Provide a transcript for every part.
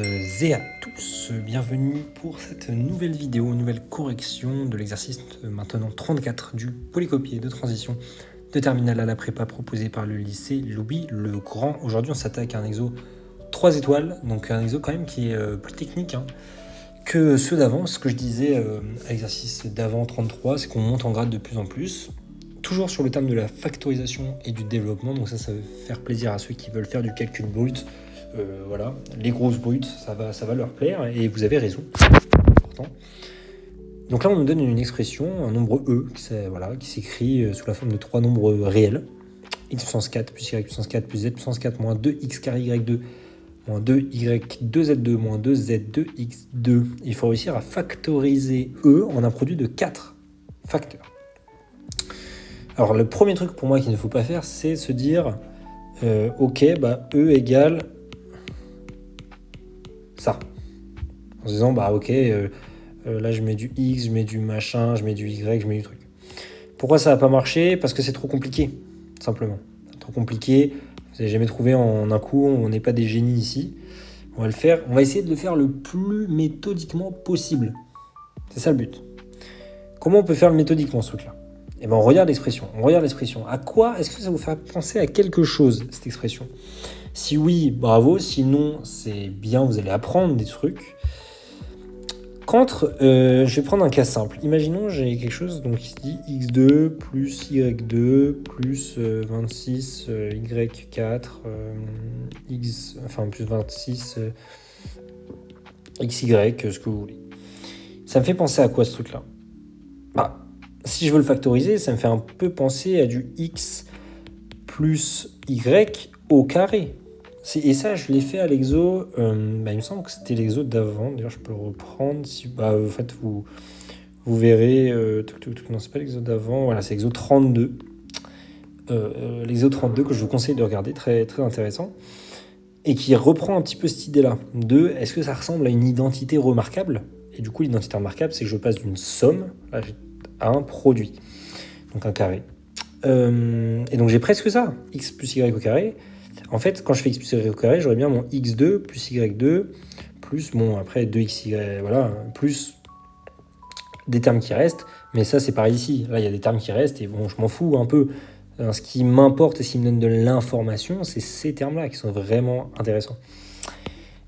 et à tous, bienvenue pour cette nouvelle vidéo, nouvelle correction de l'exercice maintenant 34 du polycopier de transition de terminale à la prépa proposé par le lycée Louis-le-Grand. Aujourd'hui on s'attaque à un exo 3 étoiles, donc un exo quand même qui est plus technique que ceux d'avant. Ce que je disais à l'exercice d'avant 33, c'est qu'on monte en grade de plus en plus. Toujours sur le terme de la factorisation et du développement, donc ça va faire plaisir à ceux qui veulent faire du calcul brut. Voilà, les grosses brutes, ça va leur plaire, et vous avez raison, c'est important. Donc là, on nous donne une expression, un nombre E, qui s'écrit sous la forme de trois nombres réels. X puissance 4 plus Y puissance 4 plus Z puissance 4 moins 2X carré Y2 moins 2Y2Z2 moins 2Z2X2. Il faut réussir à factoriser E en un produit de 4 facteurs. Alors le premier truc pour moi qu'il ne faut pas faire, c'est se dire ok, E égale ça. En se disant ok, là je mets du X, je mets du machin, je mets du Y, je mets du truc. Pourquoi ça va pas marcher ? Parce que c'est trop compliqué, simplement. Trop compliqué, vous n'avez jamais trouvé en un coup, on n'est pas des génies ici. On va essayer de le faire le plus méthodiquement possible. C'est ça le but. Comment on peut faire méthodiquement ce truc-là ? Eh ben on regarde l'expression. À quoi est-ce que ça vous fait penser à quelque chose, cette expression ? Si oui, bravo. Sinon, c'est bien, vous allez apprendre des trucs. Je vais prendre un cas simple. Imaginons, j'ai quelque chose qui dit x2 plus y2 plus 26 y4 plus 26 xy, ce que vous voulez. Ça me fait penser à quoi ce truc-là ? Si je veux le factoriser, ça me fait un peu penser à du x plus y au carré. Et ça, je l'ai fait à l'exo, il me semble que c'était l'exo d'avant, d'ailleurs je peux le reprendre, en fait vous verrez, non c'est pas l'exo d'avant, voilà c'est l'exo 32, l'exo 32 que je vous conseille de regarder, très, très intéressant, et qui reprend un petit peu cette idée-là, de est-ce que ça ressemble à une identité remarquable ? Et du coup l'identité remarquable, c'est que je passe d'une somme à un produit, donc un carré. Et donc j'ai presque ça, x plus y au carré. En fait, quand je fais x plus y au carré, j'aurais bien mon x2 plus y2 plus, après 2xy, voilà, plus des termes qui restent. Mais ça, c'est pareil ici. Là, il y a des termes qui restent et je m'en fous un peu. Ce qui m'importe et ce qui me donne de l'information, c'est ces termes-là qui sont vraiment intéressants.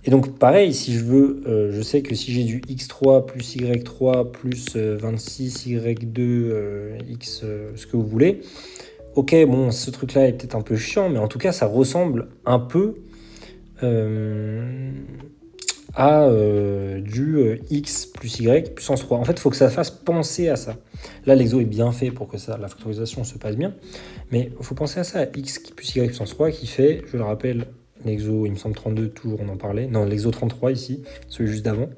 Et donc, pareil, si je veux, je sais que si j'ai du x3 plus y3 plus 26y2 x, ce que vous voulez, ok, ce truc-là est peut-être un peu chiant, mais en tout cas, ça ressemble un peu à du x plus y puissance 3. En fait, il faut que ça fasse penser à ça. Là, l'exo est bien fait pour que la factorisation se passe bien, mais il faut penser à ça, x plus y puissance 3, qui fait, je le rappelle, l'exo, il me semble 32, toujours on en parlait, non, l'exo 33 ici, celui juste d'avant.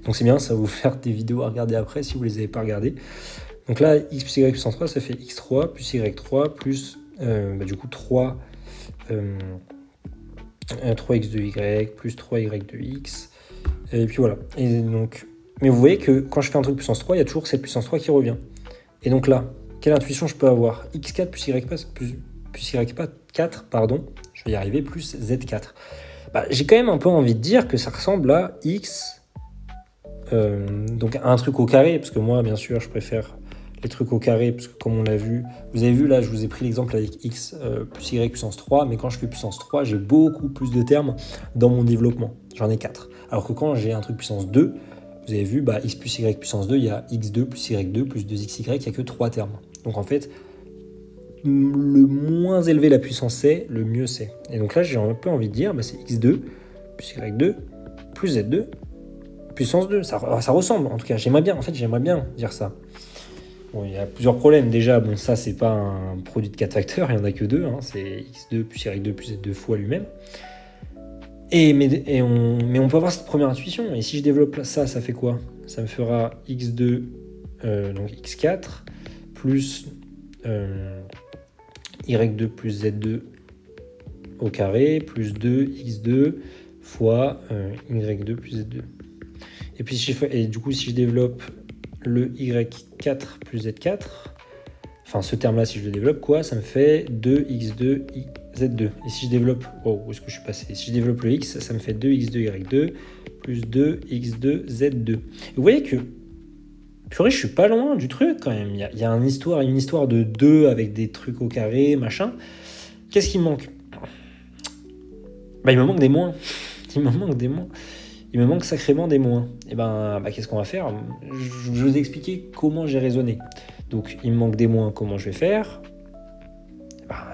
Donc c'est bien, ça va vous faire des vidéos à regarder après, si vous ne les avez pas regardées. Donc là, x plus y puissance 3, ça fait x3 plus y3 plus du coup 3x2y plus 3y2x. Et puis voilà. Et donc, mais vous voyez que quand je fais un truc puissance 3, il y a toujours cette puissance 3 qui revient. Et donc là, quelle intuition je peux avoir ? x4 plus y4, plus y4, je vais y arriver, plus z4. J'ai quand même un peu envie de dire que ça ressemble à x, donc à un truc au carré, parce que moi, bien sûr, je préfère les trucs au carré, parce que comme on l'a vu, vous avez vu là, je vous ai pris l'exemple avec x plus y puissance 3, mais quand je fais puissance 3, j'ai beaucoup plus de termes dans mon développement. J'en ai 4. Alors que quand j'ai un truc puissance 2, vous avez vu, x plus y puissance 2, il y a x2 plus y2 plus 2xy, il n'y a que 3 termes. Donc en fait, le moins élevé la puissance est, le mieux c'est. Et donc là, j'ai un peu envie de dire, c'est x2 plus y2 plus z2 puissance 2. Ça ressemble, en tout cas. J'aimerais bien dire ça. Bon, il y a plusieurs problèmes. Déjà, ça, c'est pas un produit de 4 facteurs, il n'y en a que 2. C'est x2 plus y2 plus z2 fois lui-même. Mais on peut avoir cette première intuition. Et si je développe ça fait quoi ? Ça me fera x2, donc x4, plus y2 plus z2 au carré, plus 2x2 fois y2 plus z2. Et puis du coup, si je développe le y4 plus z4, ce terme-là, si je le développe, ça me fait 2x2 z2. Et si je développe, où est-ce que je suis passé ? Si je développe le x, ça me fait 2x2 y2 plus 2, x2, z2. Et vous voyez que, purée, je suis pas loin du truc quand même. Il y a une histoire de 2 avec des trucs au carré, machin. Qu'est-ce qui me manque? Il me manque des moins. Il me manque sacrément des moins. Et qu'est-ce qu'on va faire? Je vais vous expliquer comment j'ai raisonné. Donc, il me manque des moins, comment je vais faire?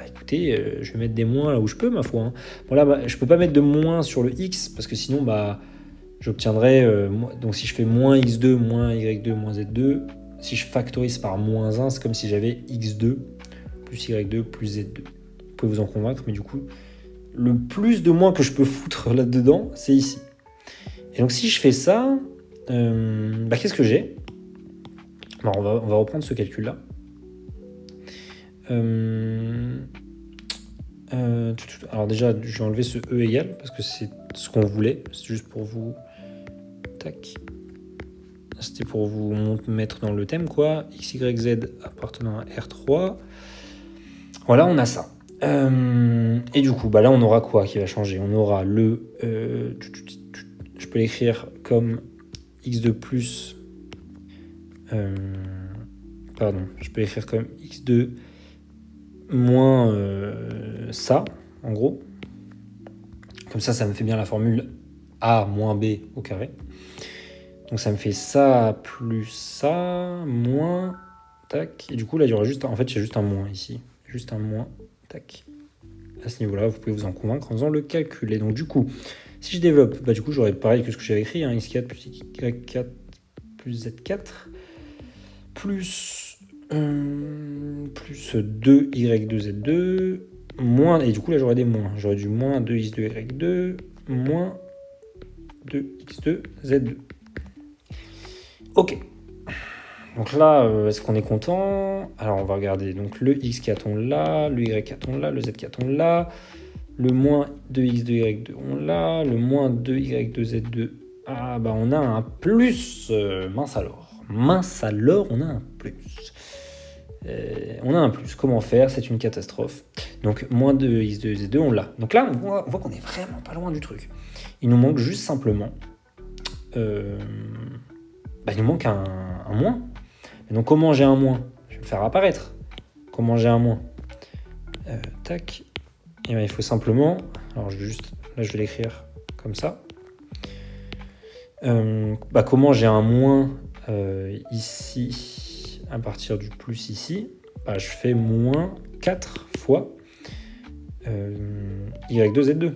Écoutez, je vais mettre des moins là où je peux, ma foi. Bon, là, je peux pas mettre de moins sur le x, parce que sinon, j'obtiendrai... donc, si je fais moins x2, moins y2, moins z2, si je factorise par moins 1, c'est comme si j'avais x2 plus y2 plus z2. Vous pouvez vous en convaincre, mais du coup, le plus de moins que je peux foutre là-dedans, c'est ici. Et donc, si je fais ça, qu'est-ce que j'ai? On va reprendre ce calcul-là. Alors déjà, je vais enlever ce E égal, parce que c'est ce qu'on voulait. C'est juste pour vous... Tac. C'était pour vous mettre dans le thème, quoi. X, Y, Z appartenant à R3. Voilà, on a ça. Et du coup, là, on aura quoi qui va changer? On aura le... je peux l'écrire comme x2 plus... je peux l'écrire comme x2 moins ça, en gros. Comme ça me fait bien la formule a moins b au carré. Donc ça me fait ça plus ça, moins, tac. Et du coup, là, il y aura juste... En fait, il y a juste un moins ici. Juste un moins, tac. À ce niveau-là, vous pouvez vous en convaincre en faisant le calcul. Et donc, du coup, si je développe, du coup, j'aurai pareil que ce que j'avais écrit, x4 plus y4 plus z4, plus 2y2z2, moins... Et du coup, là, j'aurai des moins. J'aurai du moins 2x2y2, moins 2x2z2. Ok. Donc là, est-ce qu'on est content? Alors, on va regarder. Donc, le x4, on l'a. Le y4, on l'a. Le z4, on l'a. Le moins 2x2y2, on l'a. Le moins 2y2z2, on a un plus. Mince alors, on a un plus. On a un plus. Comment faire? C'est une catastrophe. Donc, moins 2x2z2, on l'a. Donc là, on voit qu'on est vraiment pas loin du truc. Il nous manque juste simplement... il nous manque un moins. Et donc, comment j'ai un moins? Je vais le faire apparaître. Comment j'ai un moins? Tac. Et il faut simplement... Alors, je vais l'écrire comme ça. Comment j'ai un moins ici, à partir du plus ici, je fais moins 4 fois y2z2.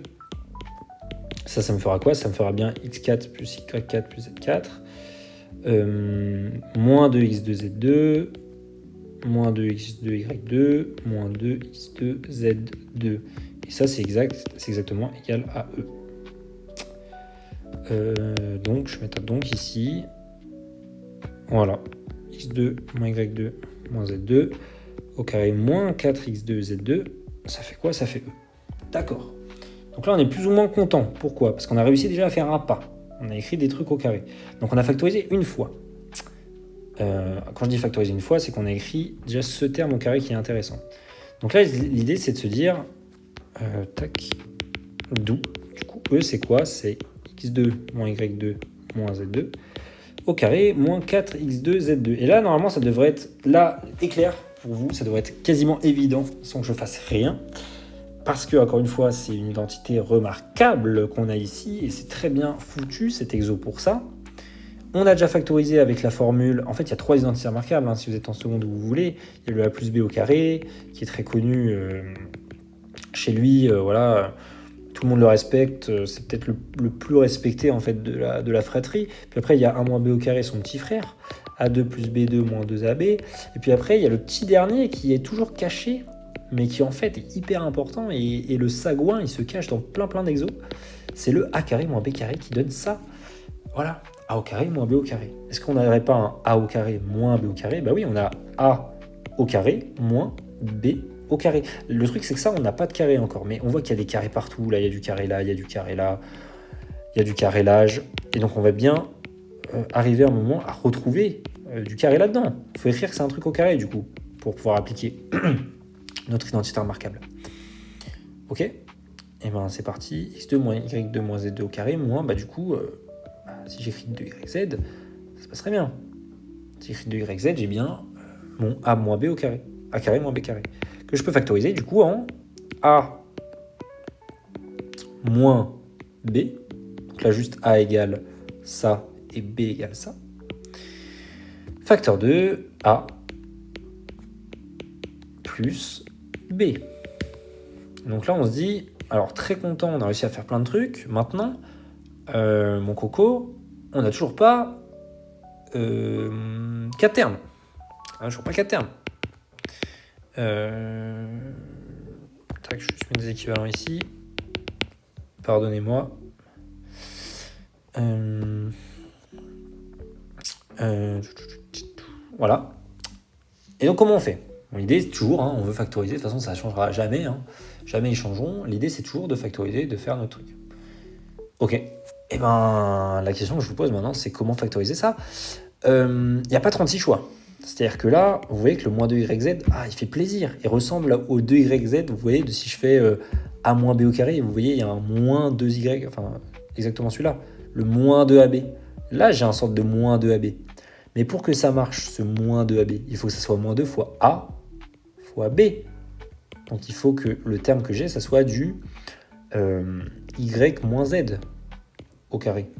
Ça me fera quoi? Ça me fera bien x4 plus y4 plus z4. Moins 2x2z2, moins 2x2y2, moins 2x2z2. Et ça, c'est exactement égal à E. Donc, je vais mettre donc ici. Voilà. x2 moins y2 moins z2 au carré moins 4x2z2. Ça fait quoi? Ça fait E. D'accord. Donc là, on est plus ou moins content. Pourquoi? Parce qu'on a réussi déjà à faire un pas. On a écrit des trucs au carré. Donc on a factorisé une fois. Quand je dis factoriser une fois, c'est qu'on a écrit déjà ce terme au carré qui est intéressant. Donc là, l'idée, c'est de se dire... tac. D'où, du coup, E, c'est quoi? C'est x2 moins y2 moins z2 au carré moins 4x2 z2. Et là, normalement, ça devrait être là éclair pour vous. Ça devrait être quasiment évident sans que je fasse rien. Parce que, encore une fois, c'est une identité remarquable qu'on a ici et c'est très bien foutu cet exo pour ça. On a déjà factorisé avec la formule. En fait, il y a 3 identités remarquables. Si vous êtes en seconde où vous voulez, il y a le a plus b au carré qui est très connu chez lui. Tout le monde le respecte. C'est peut-être le plus respecté en fait de la fratrie. Puis après, il y a 1 moins b au carré, son petit frère. A2 plus b2 moins 2ab. Et puis après, il y a le petit dernier qui est toujours caché, mais qui en fait est hyper important, et le sagouin, il se cache dans plein d'exos. C'est le a carré moins b carré qui donne ça. Voilà, a au carré moins b au carré. Est-ce qu'on n'aurait pas un a au carré moins b au carré? Oui, on a a au carré moins b au carré. Le truc, c'est que ça, on n'a pas de carré encore, mais on voit qu'il y a des carrés partout. Là, il y a du carré là, il y a du carré là, il y a du carrélage, et donc on va bien arriver à un moment à retrouver du carré là-dedans. Il faut écrire que c'est un truc au carré, du coup, pour pouvoir appliquer notre identité remarquable. Ok? Et c'est parti. x2 moins y2 moins z2 au carré moins, du coup, si j'écris 2YZ, ça passerait bien. Si j'écris 2YZ, j'ai bien mon A moins B au carré. A carré moins B carré. Que je peux factoriser du coup en A moins B. Donc là, juste A égale ça et B égale ça. Facteur de A plus B. Donc là, on se dit, alors très content, on a réussi à faire plein de trucs. Maintenant, mon coco, on n'a toujours pas 4 termes. Toujours pas 4 termes. Tac, je mets des équivalents ici. Pardonnez-moi. Voilà. Et donc, comment on fait? Bon, l'idée, c'est toujours, on veut factoriser. De toute façon, ça ne changera jamais. Jamais ils changeront. L'idée, c'est toujours de factoriser, de faire notre truc. Ok. Et ben, la question que je vous pose maintenant, c'est comment factoriser ça? Il n'y a pas 36 choix. C'est-à-dire que là, vous voyez que le moins 2YZ, il fait plaisir. Il ressemble au 2YZ, vous voyez, si je fais A moins B au carré, vous voyez, il y a un moins 2Y, enfin, exactement celui-là, le moins 2AB. Là, j'ai un sorte de moins 2AB. Mais pour que ça marche, ce moins 2AB, il faut que ça soit moins 2 fois A fois B. Donc, il faut que le terme que j'ai, ça soit du Y moins Z au carré.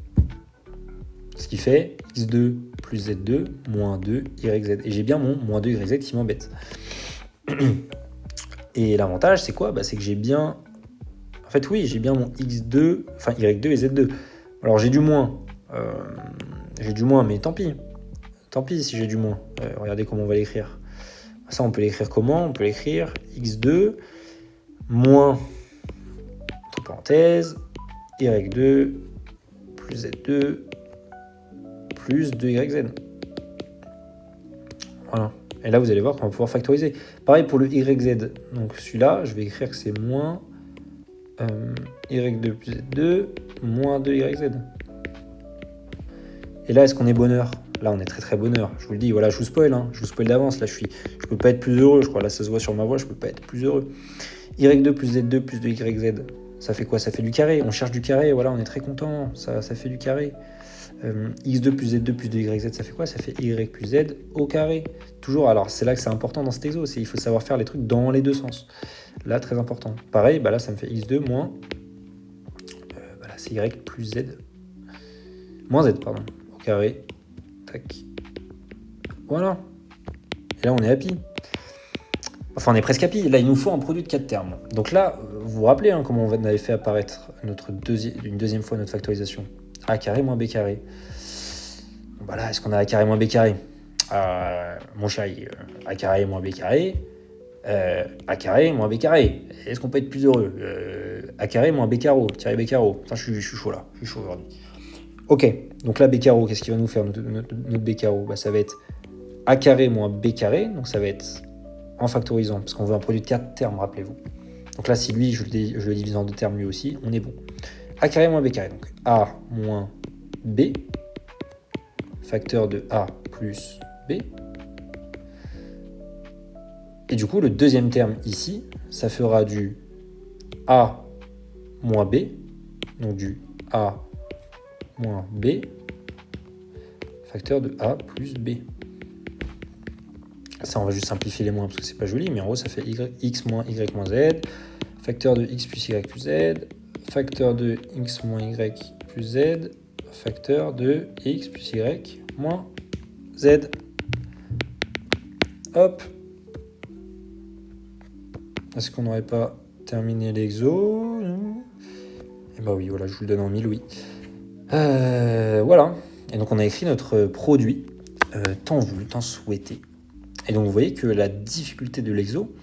Ce qui fait x2 plus z2 moins 2YZ. Et j'ai bien mon moins 2YZ qui m'embête. Et l'avantage, c'est quoi? C'est que j'ai bien... En fait, oui, j'ai bien mon x2, enfin y2 et z2. Alors, j'ai du moins. Mais tant pis. Tant pis si j'ai du moins. Regardez comment on va l'écrire. Ça, on peut l'écrire comment? On peut l'écrire x2 moins, entre parenthèses, y2 plus z2 plus 2YZ. Voilà. Et là, vous allez voir qu'on va pouvoir factoriser. Pareil pour le YZ. Donc celui-là, je vais écrire que c'est moins Y2 plus Z2 moins 2YZ. Et là, est-ce qu'on est bonheur? Là, on est très très bonheur. Je vous le dis, voilà, je vous spoil. Je vous spoil d'avance. Là, je peux pas être plus heureux, je crois. Là, ça se voit sur ma voix, je peux pas être plus heureux. Y2 plus Z2 plus 2YZ. Ça fait quoi? Ça fait du carré. On cherche du carré. Voilà, on est très content. Ça fait du carré. x2 plus z2 plus 2yz, ça fait quoi? Ça fait y plus z au carré. Toujours, alors c'est là que c'est important dans cet exo, il faut savoir faire les trucs dans les deux sens. Là, très important. Pareil, là, ça me fait x2 moins... là, c'est y plus z. Moins z, pardon. Au carré. Tac. Voilà. Et là, on est happy. Enfin, on est presque happy. Là, il nous faut un produit de 4 termes. Donc là, vous vous rappelez comment on avait fait apparaître une deuxième fois notre factorisation? A carré moins B carré. Là, est-ce qu'on a A carré moins B carré? Mon chéri, A carré moins B carré. A carré moins B carré. Est-ce qu'on peut être plus heureux? A carré moins B carreau. Tiré B carreau. Putain, je suis chaud là. Je suis chaud aujourd'hui. Ok, donc là, B carreau, qu'est-ce qu'il va nous faire notre B carreau? Ça va être A carré moins B carré. Donc ça va être en factorisant, parce qu'on veut un produit de 4 termes, rappelez-vous. Donc là, si lui, je le divise en 2 termes lui aussi, on est bon. A carré moins B carré, donc A moins B, facteur de A plus B. Et du coup, le deuxième terme ici, ça fera du A moins B, donc du A moins B, facteur de A plus B. Ça, on va juste simplifier les moins parce que c'est pas joli, mais en gros, ça fait x moins y moins z, facteur de x plus y plus z, facteur de x moins y plus z, facteur de x plus y moins z. Hop. Est-ce qu'on n'aurait pas terminé l'exo? Eh bah oui, voilà, je vous le donne en 1000, oui. Voilà. Et donc on a écrit notre produit tant voulu, tant souhaité. Et donc vous voyez que la difficulté de l'exo,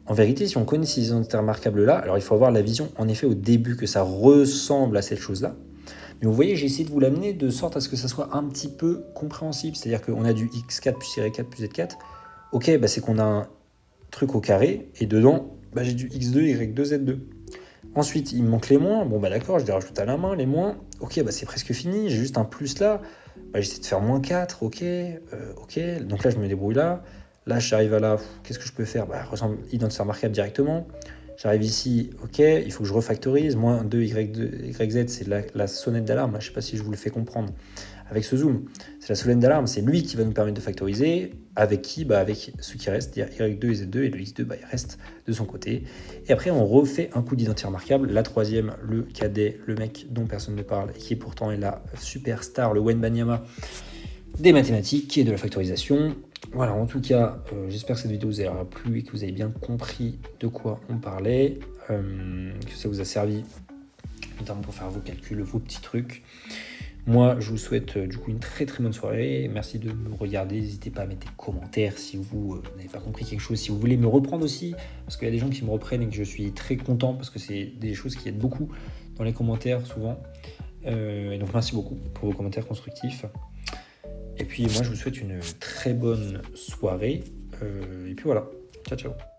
en vérité, si on connaît ces identités remarquables-là, alors il faut avoir la vision, en effet, au début, que ça ressemble à cette chose-là. Mais vous voyez, j'ai essayé de vous l'amener de sorte à ce que ça soit un petit peu compréhensible. C'est-à-dire qu'on a du x4 plus y4 plus z4. Ok, c'est qu'on a un truc au carré, et dedans, j'ai du x2, y2, z2. Ensuite, il me manque les moins. Bon, d'accord, je les rajoute à la main, les moins. Ok, c'est presque fini, j'ai juste un plus là. J'essaie de faire moins 4, ok. Donc là, je me débrouille là. Là, j'arrive à là. Qu'est-ce que je peux faire? Ressemble identité remarquable directement. J'arrive ici, ok, il faut que je refactorise. Moins 2YZ, c'est la sonnette d'alarme. Je ne sais pas si je vous le fais comprendre. Avec ce zoom, c'est la sonnette d'alarme, c'est lui qui va nous permettre de factoriser. Avec qui? Avec ce qui reste, c'est-à-dire Y2 et Z2, et le X2, il reste de son côté. Et après, on refait un coup d'identité remarquable. La troisième, le cadet, le mec dont personne ne parle, et qui pourtant est la superstar, le Wenbanyama des mathématiques et de la factorisation. Voilà, en tout cas, j'espère que cette vidéo vous aura plu et que vous avez bien compris de quoi on parlait, que ça vous a servi notamment pour faire vos calculs, vos petits trucs. Moi, je vous souhaite du coup une très très bonne soirée. Merci de me regarder. N'hésitez pas à mettre des commentaires si vous n'avez pas compris quelque chose, si vous voulez me reprendre aussi, parce qu'il y a des gens qui me reprennent et que je suis très content parce que c'est des choses qui aident beaucoup dans les commentaires souvent. Et donc merci beaucoup pour vos commentaires constructifs. Et puis moi, je vous souhaite une très bonne soirée. Et puis voilà. Ciao, ciao.